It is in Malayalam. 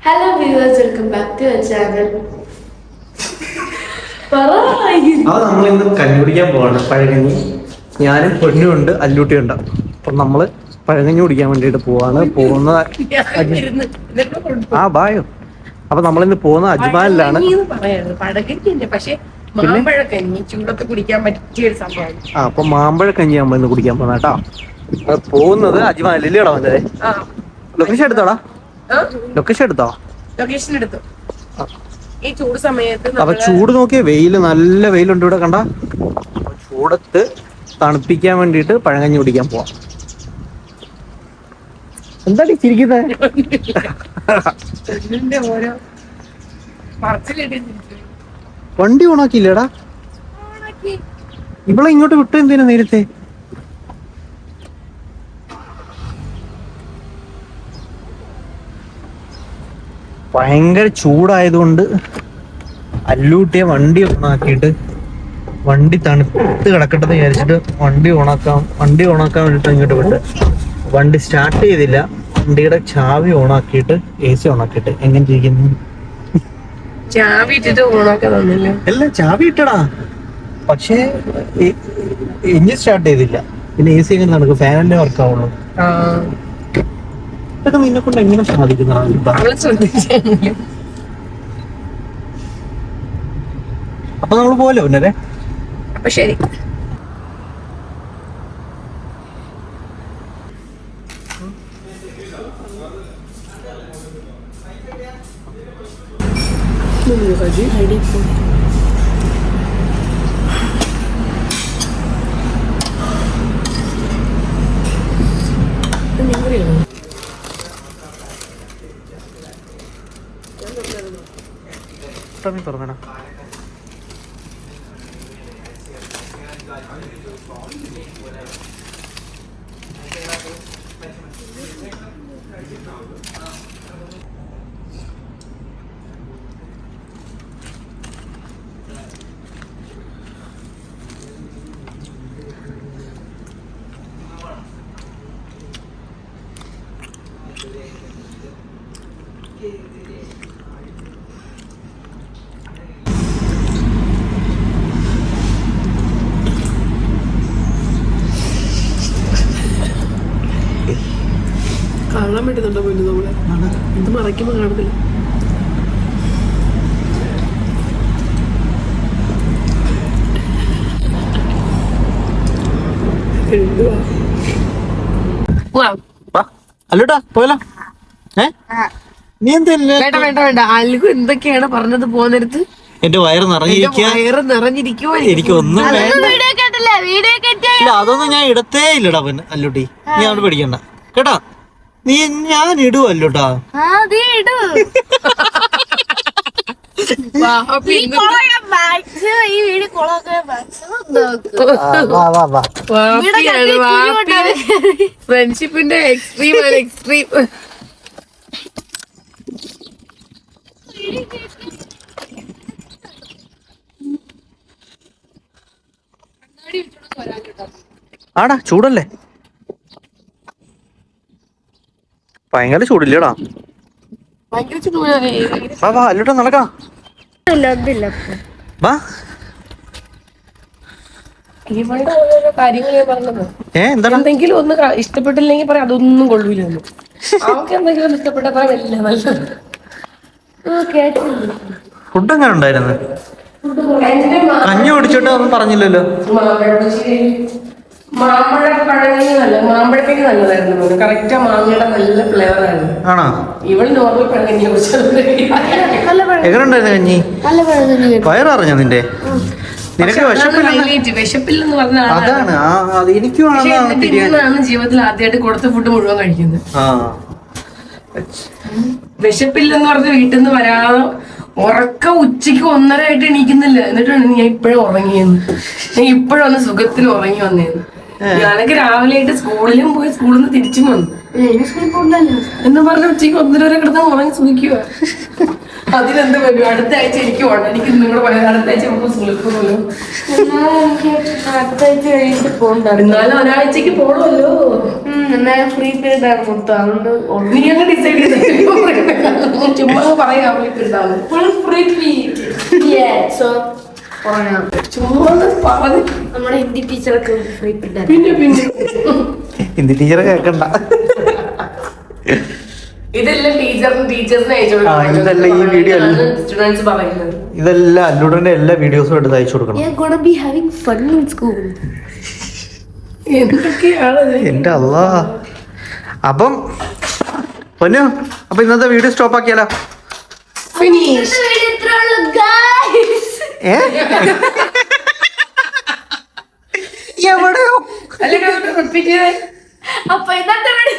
Hello viewers, welcome back to our channel. അത് നമ്മളിന്ന് കഞ്ഞുപിടിക്കാൻ പോവാണ്. പഴകഞ്ഞി. ഞാനും പൊന്നുണ്ട്, അല്ലൂട്ടിയുണ്ട്. അപ്പം നമ്മള് പഴകഞ്ഞി കുടിക്കാൻ വേണ്ടിട്ട് പോവാണ്. ആ ബായോ. അപ്പൊ നമ്മളിന്ന് പോകുന്ന അജ്മാലിലാണ്. അപ്പൊ മാമ്പഴക്കഞ്ഞി നമ്മളിന്ന് കുടിക്കാൻ പോകുന്ന കേട്ടോ. പോകുന്നത് അജ്മാലിൽ വന്നത്. ലൊക്കേഷൻ എടുത്തോടാ. ലൊക്കേഷൻ എടുത്തോ? ലൊക്കേഷൻ എടുത്തു. ഈ ചൂട് സമയത്ത് അപ്പൊ ചൂട് നോക്കിയ വെയില്, നല്ല വെയിലുണ്ട് ഇവിടെ കണ്ട. ചൂടത്ത് തണുപ്പിക്കാൻ വേണ്ടിട്ട് പഴങ്കഞ്ഞി കുടിക്കാൻ പോവാം. എന്താടി ചിരിക്കുന്നത്? വണ്ടി ഓണാക്കിയില്ലേടാ? ഇവിടെ ഇങ്ങോട്ട് വിട്ടു എന്തിനാ നേരത്തെ? ഭയങ്കര ചൂടായതുകൊണ്ട് അല്ലൂട്ടിയെ വണ്ടി ഓണാക്കിയിട്ട് വണ്ടി തണുത്ത് കിടക്കട്ടെന്ന് വിചാരിച്ചിട്ട് വണ്ടി ഓണാക്കാൻ വേണ്ടിട്ട് ഇങ്ങോട്ട് വിട്ട്. വണ്ടി സ്റ്റാർട്ട് ചെയ്തില്ല. വണ്ടിയുടെ ചാവി ഓണാക്കിയിട്ട് AC ഓണാക്കിയിട്ട് എങ്ങനെ ഇരിക്കുന്നു? അല്ല, ചാവി ഇട്ടടാ, പക്ഷേ എഞ്ചിൻ സ്റ്റാർട്ട് ചെയ്തില്ല. പിന്നെ AC എങ്ങനെ നടക്കും? ഫാനല്ലേ വർക്ക് ആവുള്ളൂ. ഇതൊക്കെ നിന്നെ കൊണ്ട് എങ്ങനെ സാധിക്കുന്നതാണ്? അപ്പൊ നമ്മള് പോലെ ഉന്നരെ. അപ്പൊ ശരി. തുറന്നടാ. കാണാൻ പറ്റുന്നുണ്ടോ പോലും നമ്മളെ? ഇത് മറയ്ക്കുമ്പോ കാണത്തില്ല. അല്ലൂട്ടാ പോയല്ലോ. നീ വേണ്ട വേണ്ട വേണ്ട. അൽഗു എന്തൊക്കെയാണ് പറഞ്ഞത് പോകുന്നിടത്ത്? എന്റെ വയറ് നിറഞ്ഞിരിക്കുവോ? എനിക്കൊന്നും ഇല്ല, അതൊന്നും ഞാൻ ഇടത്തേ ഇല്ലടാ. പിന്നെ അല്ലൂട്ടി, നീ അവിടെ പേടിക്കണ്ട കേട്ടാ. ഞാൻ ഇടുവല്ലോട്ടാ. ഫ്രണ്ട്ഷിപ്പിന്റെ എക്സ്ട്രീം ആണ്, എക്സ്ട്രീം. ആടാ ചൂടല്ലേ? ഭയങ്കര ചൂടില്ലേടാ? വാ അല്ലൂട്ടാ നടക്കാ. വാ. എന്തെങ്കിലും ഒന്ന് ഇഷ്ടപ്പെട്ടില്ലെങ്കിൽ പറയാം, അതൊന്നും കൊള്ളൂല. അവർക്ക് എന്തെങ്കിലും ഇഷ്ടപ്പെട്ട പറയാം നല്ലത്. ഫുഡ് എങ്ങനെ ഉണ്ടായിരുന്നു? കഞ്ഞി കുടിച്ചിട്ട് ഒന്നും പറഞ്ഞില്ലല്ലോ. മാമ്പഴത്തേക്ക് നല്ലതായിരുന്നു. കറക്റ്റ് മാങ്ങയുടെ നല്ല ഫ്ലേവർ ആയിരുന്നു. ആണോ? ഇവൾ നോർമൽ പഴങ്കഞ്ഞിയെ എങ്ങനെ ഉണ്ടായിരുന്നു കഞ്ഞി? വയററിഞ്ഞോ നിന്റെ? നിനക്ക് വിശപ്പില്ലെന്ന് പറഞ്ഞ അതാണ്. എനിക്കും ജീവിതത്തിൽ ആദ്യമായിട്ട് കൊടുത്ത ഫുഡ് മുഴുവൻ കഴിക്കുന്നത്. വിശപ്പില്ലെന്ന് പറഞ്ഞ് വീട്ടിൽ നിന്ന് വരാതെ ഉച്ചക്ക് 1:30 ആയിട്ട് എണീക്കുന്നില്ല. എന്നിട്ടാണ് ഞാൻ ഇപ്പോഴും ഉറങ്ങിയെന്ന്. ഞാൻ ഇപ്പോഴൊന്ന് സുഖത്തിൽ ഉറങ്ങി വന്നേന്ന്. ഞാനൊക്കെ രാവിലെ ആയിട്ട് സ്കൂളിലും പോയി, സ്കൂളിൽ നിന്ന് തിരിച്ചും വന്നു എന്ന് പറഞ്ഞ ഉച്ചക്ക് 1:30 വരെ കിടന്ന് ഉറങ്ങി സുഖിക്കുക. അതിനെന്ത് പറ്റും? അടുത്ത ആഴ്ച എനിക്ക് പോകണം. എനിക്ക് നിങ്ങളുടെ പറയാം, അടുത്ത ആഴ്ച നമുക്ക് സ്കൂളിൽ പോകുമല്ലോ. അടുത്ത ആഴ്ച കഴിഞ്ഞിട്ട് പോകണ്ട. എന്നാലും ഒരാഴ്ചക്ക് പോകണമല്ലോ. ഫ്രീ പീരീഡ് ആണ് മൊത്തം. അതുകൊണ്ട് നീ അങ്ങ് ഡിസൈഡ് ചെയ്ത ചുമ്മാ പറയാം Full repeat. Yeah, so പറയാം. ചുമ്മാ പറഞ്ഞു. നമ്മുടെ ഹിന്ദി ടീച്ചറൊക്കെ repeat ആണ്. പിന്നെ ഹിന്ദി ടീച്ചറെ കേൾക്കണ്ട. ഇതെല്ലാം ടീച്ചേഴ്സിനെ ഇതെല്ലാം ഈ വീഡിയോ സ്റ്റുഡൻസ് പറയുന്നത്. ഇതെല്ലാം അല്ലൂടന്റെ എല്ലാ വീഡിയോസും എടുത്ത് അയച്ചു കൊടുക്കണം. We are gonna be having fun in school. എന്തൊക്കെയാണ് ഇത്? എന്റെ അല്ലാ. അപ്പം പൊന്നു, അപ്പൊ ഇന്നത്തെ വീഡിയോ സ്റ്റോപ്പ് ആക്കിയാലോ? Finish. എവിടെയോ അല്ലെങ്കിൽ റിപ്പീറ്റ് ചെയ്തേ. അപ്പൊ ഇന്നത്തെ വീഡിയോ